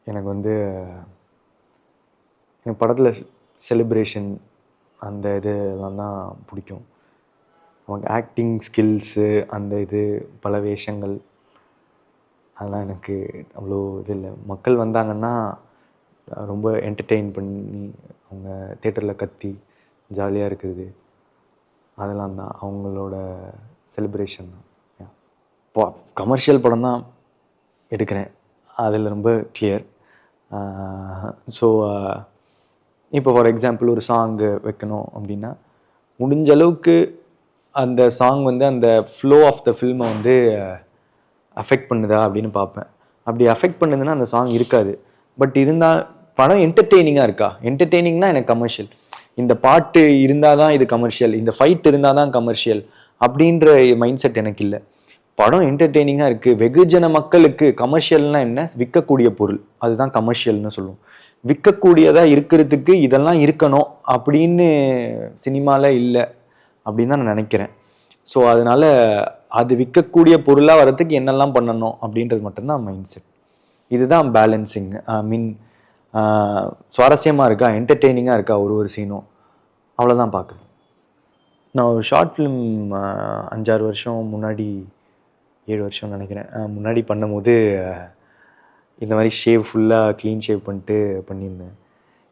எனக்கு வந்து என் படத்தில் செலிப்ரேஷன் அந்த இதெல்லாம் தான் பிடிக்கும். அவங்க ஆக்டிங் ஸ்கில்ஸு அந்த இது பல வேஷங்கள் அதெல்லாம் எனக்கு அவ்வளோ இது இல்லை. மக்கள் வந்தாங்கன்னா ரொம்ப என்டர்டெயின் பண்ணி அவங்க தேட்டரில் கத்தி ஜாலியாக இருக்கிறது அதெல்லாம் தான் அவங்களோட செலிப்ரேஷன் தான். இப்போ கமர்ஷியல் படம் தான் எடுக்கிறேன், அதில் ரொம்ப கிளியர். ஸோ இப்போ ஃபார் எக்ஸாம்பிள் ஒரு சாங்கு வைக்கணும் அப்படின்னா முடிஞ்ச அளவுக்கு அந்த சாங் வந்து அந்த ஃப்ளோ ஆஃப் த ஃபில்மை வந்து அஃபெக்ட் பண்ணுதா அப்படின்னு பார்ப்பேன். அப்படி அஃபெக்ட் பண்ணுதுன்னா அந்த சாங் இருக்காது. பட் இருந்தால் படம் என்டர்டெய்னிங்காக இருக்கா, என்டர்டெய்னிங்னா எனக்கு கமர்ஷியல். இந்த பாட்டு இருந்தால் தான் இது கமர்ஷியல், இந்த ஃபைட் இருந்தால் தான் கமர்ஷியல் அப்படின்ற மைண்ட் செட் எனக்கு இல்லை. படம் என்டர்டெய்னிங்காக இருக்குது, வெகுஜன மக்களுக்கு. கமர்ஷியல்னால் என்ன, விற்கக்கூடிய பொருள், அதுதான் கமர்ஷியல்னு சொல்லுவோம். விற்கக்கூடியதாக இருக்கிறதுக்கு இதெல்லாம் இருக்கணும் அப்படின்னு சினிமாவில் இல்லை அப்படின்னு தான் நான் நினைக்கிறேன். ஸோ அதனால் அது விற்கக்கூடிய பொருளாக வர்றதுக்கு என்னெல்லாம் பண்ணணும் அப்படின்றது மட்டும்தான் மைண்ட் செட். இதுதான் பேலன்சிங். மீன் சுவாரஸ்யமாக இருக்கா, என்டர்டெய்னிங்காக இருக்கா ஒரு சீனும், அவ்வளோதான் பார்க்குறேன். நான் ஒரு ஷார்ட் ஃபிலிம் 5-6 வருஷம் முன்னாடி, 7 வருஷம் நினைக்கிறேன் முன்னாடி பண்ணும்போது இந்த மாதிரி ஷேவ் ஃபுல்லாக க்ளீன் ஷேவ் பண்ணிட்டு பண்ணியிருந்தேன்.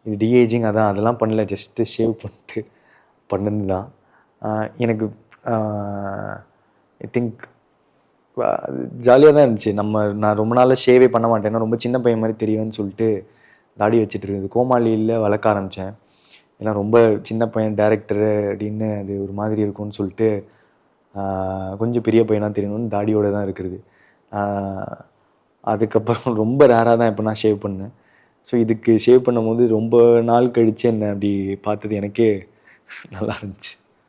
இது டிஏஜிங் அதெல்லாம் பண்ணல, ஜஸ்ட்டு ஷேவ் பண்ணிட்டு பண்ணது தான். எனக்கு ஐ திங்க் ஜாலியாக தான் இருந்துச்சு. நான் ரொம்ப நாளாக ஷேவே பண்ண மாட்டேன், ரொம்ப சின்ன பையன் மாதிரி தெரியும்னு சொல்லிட்டு தாடி வச்சுட்டு இருக்குது. கோமாளியில் வளர்க்க ஆரம்பித்தேன். ஏன்னா ரொம்ப சின்ன பையன் டேரக்டரு அப்படின்னு அது ஒரு மாதிரி இருக்கும்னு சொல்லிட்டு கொஞ்சம் பெரிய பையனாக தெரியணும்னு தாடியோடு தான் இருக்கிறது. அதுக்கப்புறம் ரொம்ப ரேராக தான் இப்போ நான் ஷேவ் பண்ணேன். ஸோ இதுக்கு ஷேவ் பண்ணும்போது ரொம்ப நாள் கழித்து என்னை அப்படி பார்த்தது எனக்கே நல்லா இருந்துச்சு.